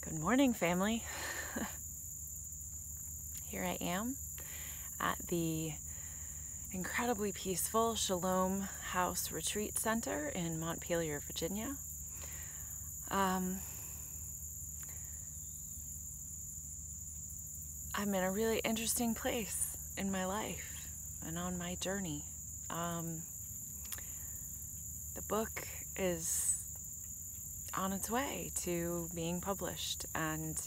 Good morning, family. Here I am at the incredibly peaceful Shalom House Retreat Center in Montpelier, Virginia. I'm in a really interesting place in my life and on my journey. The book is on its way to being published, and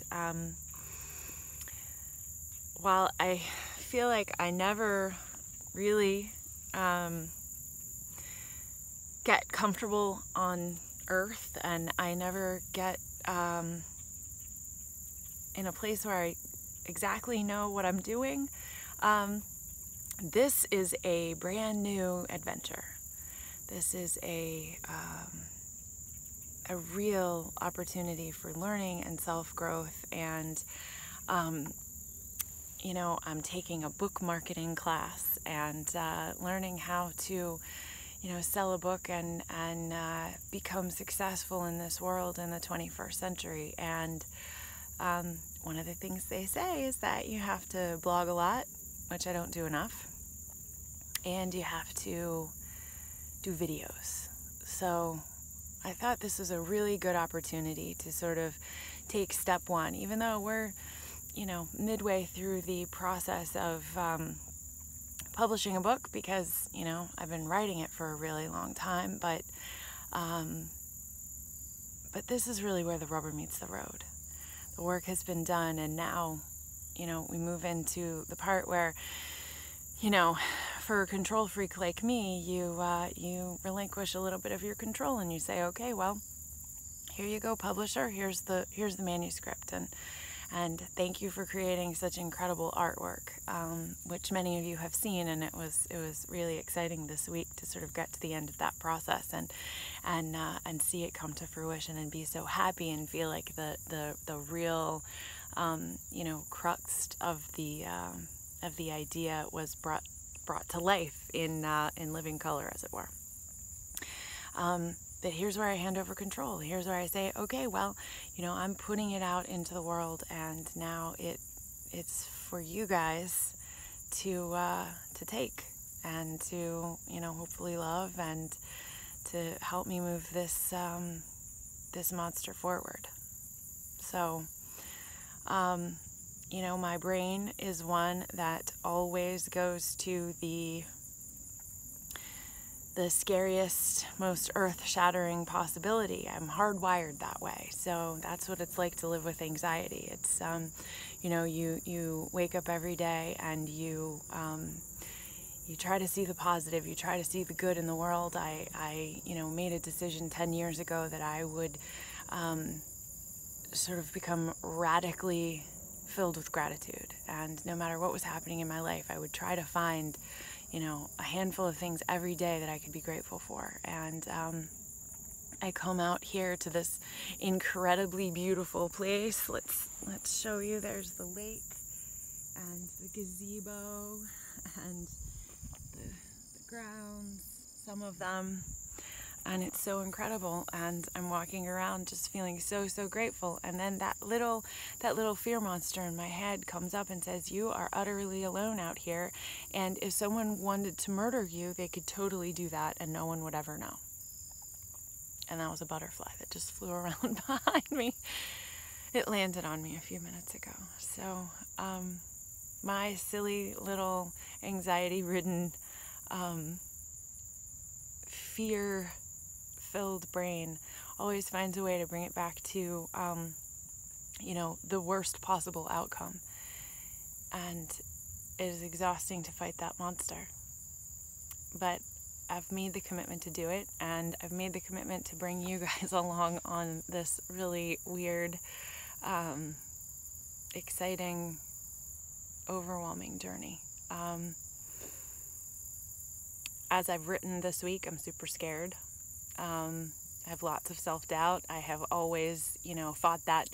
while I feel like I never really get comfortable on earth, and I never get in a place where I exactly know what I'm doing, this is a brand new adventure. This is a real opportunity for learning and self-growth, and I'm taking a book marketing class and learning how to sell a book and become successful in this world in the 21st century. And one of the things they say is that you have to blog a lot, which I don't do enough, and you have to do videos. So I thought this was a really good opportunity to sort of take step one, even though we're, midway through the process of publishing a book, because, I've been writing it for a really long time, but this is really where the rubber meets the road. The work has been done, and now, we move into the part where, for a control freak like me, you relinquish a little bit of your control, and you say, okay, well, here you go, publisher. Here's the manuscript, and thank you for creating such incredible artwork, which many of you have seen, and it was really exciting this week to sort of get to the end of that process and see it come to fruition and be so happy and feel like the real crux of the idea was brought to life in living color, as it were. But here's where I hand over control. Here's where I say, okay, well, I'm putting it out into the world, and now it's for you guys to take and to hopefully love and to help me move this monster forward. So my brain is one that always goes to the scariest, most earth-shattering possibility. I'm hardwired that way. So that's what it's like to live with anxiety. It's, you wake up every day and you try to see the positive. You try to see the good in the world. I made a decision 10 years ago that I would sort of become radically filled with gratitude. And no matter what was happening in my life, I would try to find a handful of things every day that I could be grateful for. And I come out here to this incredibly beautiful place. Let's show you. There's the lake and the gazebo and the grounds, some of them. And it's so incredible, and I'm walking around just feeling so grateful. And then that little fear monster in my head comes up and says, you are utterly alone out here, and if someone wanted to murder you, they could totally do that and no one would ever know. And that was a butterfly that just flew around behind me. It landed on me a few minutes ago. So my silly little anxiety-ridden fear-filled brain always finds a way to bring it back to, the worst possible outcome. And it is exhausting to fight that monster. But I've made the commitment to do it, and I've made the commitment to bring you guys along on this really weird, exciting, overwhelming journey. As I've written this week, I'm super scared. I have lots of self-doubt. I have always, fought that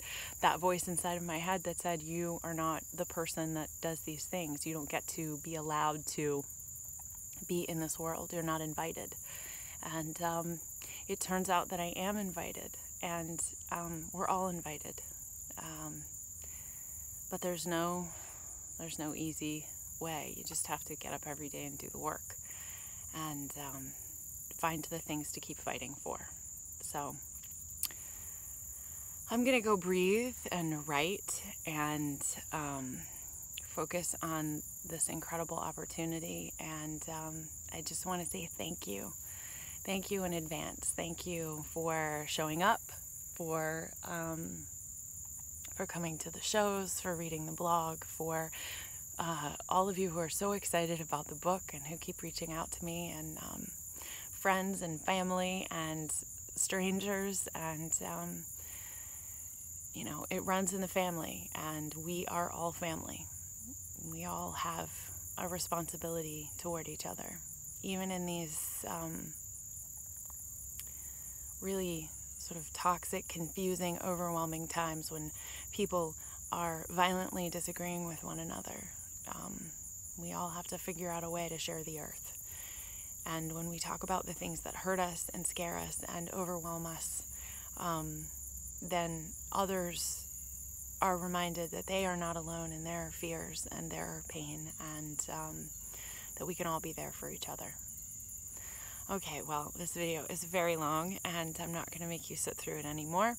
voice inside of my head that said, you are not the person that does these things. You don't get to be allowed to be in this world. You're not invited. And it turns out that I am invited, and we're all invited. But there's no easy way. You just have to get up every day and do the work, and find the things to keep fighting for. So I'm gonna go breathe and write and focus on this incredible opportunity. And I just want to say thank you. Thank you in advance. Thank you for showing up, for coming to the shows, for reading the blog, for all of you who are so excited about the book and who keep reaching out to me, and friends and family and strangers. And it runs in the family, and we are all family. We all have a responsibility toward each other, even in these really sort of toxic, confusing, overwhelming times when people are violently disagreeing with one another. We all have to figure out a way to share the earth. And when we talk about the things that hurt us and scare us and overwhelm us, then others are reminded that they are not alone in their fears and their pain, and that we can all be there for each other. Okay, well, this video is very long, and I'm not going to make you sit through it anymore,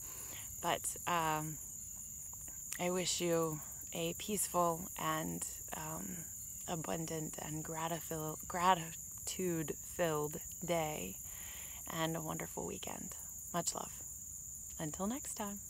but I wish you a peaceful and abundant and gratitude-filled day, and a wonderful weekend. Much love. Until next time.